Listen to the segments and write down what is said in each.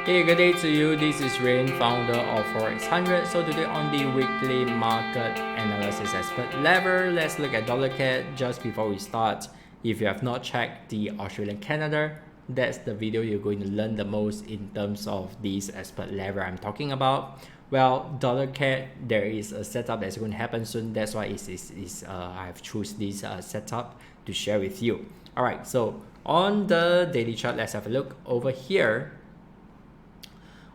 Hey, good day to you. This is Rain, founder of Forex 100. So today on the weekly market analysis expert level, let's look at dollar CAD. Just before we start, if you have not checked the Australian Canada, that's the video you're going to learn the most in terms of this expert level I'm talking about. Well, dollar CAD, there is a setup that's going to happen soon. That's why I have chosen this setup to share with you. All right, so on the daily chart, let's have a look over here.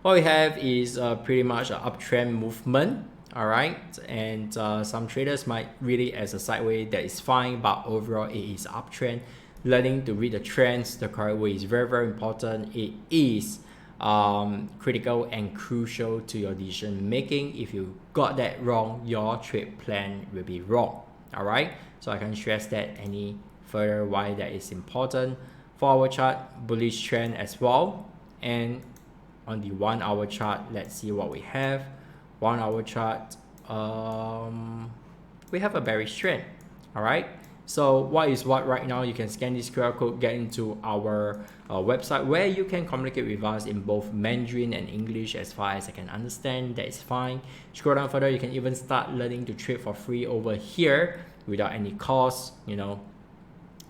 What we have is pretty much an uptrend movement, all right, and some traders might read it as a sideways. That is fine, but overall it is uptrend. Learning to read the trends the correct way is very, very important. It is critical and crucial to your decision making. If you got that wrong, your trade plan will be wrong. All right, so I can't stress that any further why that is important. For our chart, bullish trend as well. And on the 1 hour chart, let's see what we have. 1 hour chart, we have a bearish trend. All right, so what is what right now? You can scan this QR code, get into our website where you can communicate with us in both Mandarin and English. As far as I can understand, that is fine. Scroll down further, you can even start learning to trade for free over here without any cost, you know.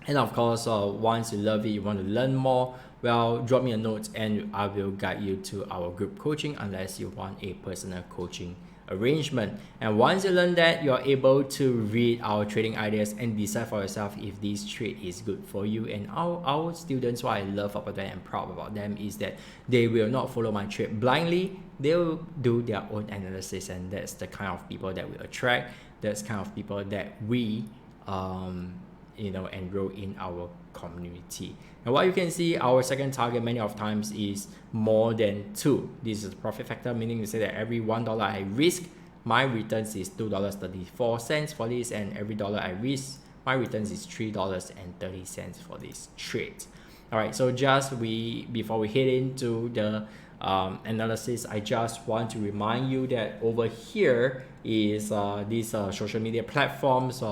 And of course, once you love it, you want to learn more, well, drop me a note and I will guide you to our group coaching unless you want a personal coaching arrangement. And once you learn that, you're able to read our trading ideas and decide for yourself if this trade is good for you. And our students, what I love about them and proud about them is that they will not follow my trade blindly. They will do their own analysis, and that's the kind of people that we attract. That's kind of people that we enroll in our community. And what you can see, our second target many of times is more than 2. This is the profit factor, meaning to say that every $1 I risk, my returns is $2.34 for this, and every dollar I risk, my returns is $3.30 for this trade. All right, so before we head into the analysis, I just want to remind you that over here is these social media platforms.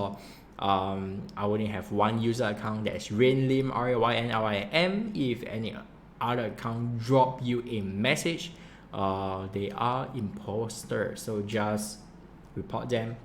I only have one user account, that is Rainlim, RAYNLIM. If any other account drop you a message, they are imposters, so just report them,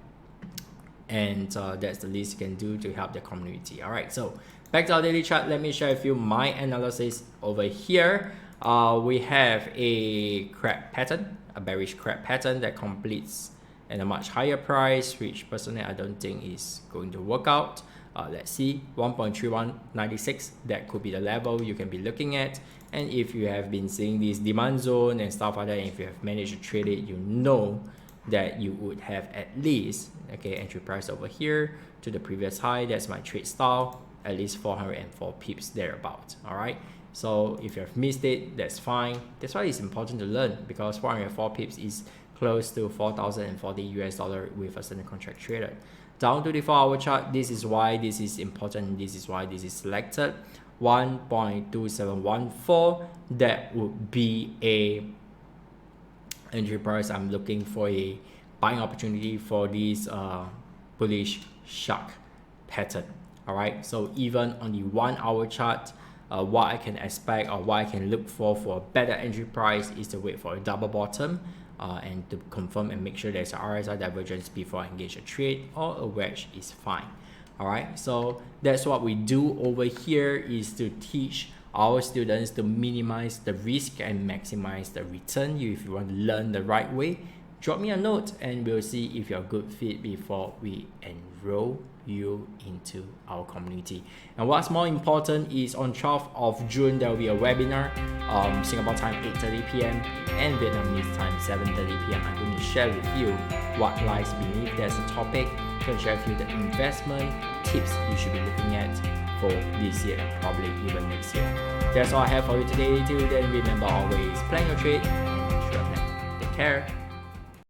and that's the least you can do to help the community. All right, so back to our daily chart. Let me share with you my analysis over here. We have a crab pattern, a bearish crab pattern that completes at a much higher price, which personally I don't think is going to work out. Let's see, 1.3196, that could be the level you can be looking at. And if you have been seeing this demand zone and stuff like that, and if you have managed to trade it, you know that you would have at least, okay, entry price over here to the previous high. That's my trade style, at least 404 pips thereabout. All right, so if you have missed it, that's fine. That's why it's important to learn, because 404 pips is close to $4,040 with a standard contract traded. Down to the 4 hour chart, this is why this is important. This is why this is selected. 1.2714, that would be a entry price. I'm looking for a buying opportunity for this bullish shark pattern. All right, so even on the 1 hour chart, what I can expect or what I can look for a better entry price is to wait for a double bottom and to confirm and make sure there's a RSI divergence before I engage a trade, or a wedge is fine. All right, so that's what we do over here, is to teach our students to minimize the risk and maximize the return. If you want to learn the right way, drop me a note and we'll see if you're a good fit before we enroll you into our community. And what's more important is on 12th of June there will be a webinar, Singapore time 8:30 p.m. and Vietnamese time 7:30 p.m. I'm going to share with you what lies beneath there's a topic. I'm going to share with you the investment tips you should be looking at for this year and probably even next year. That's all I have for you today. Till then, remember always plan your trade and sure plan. Take care.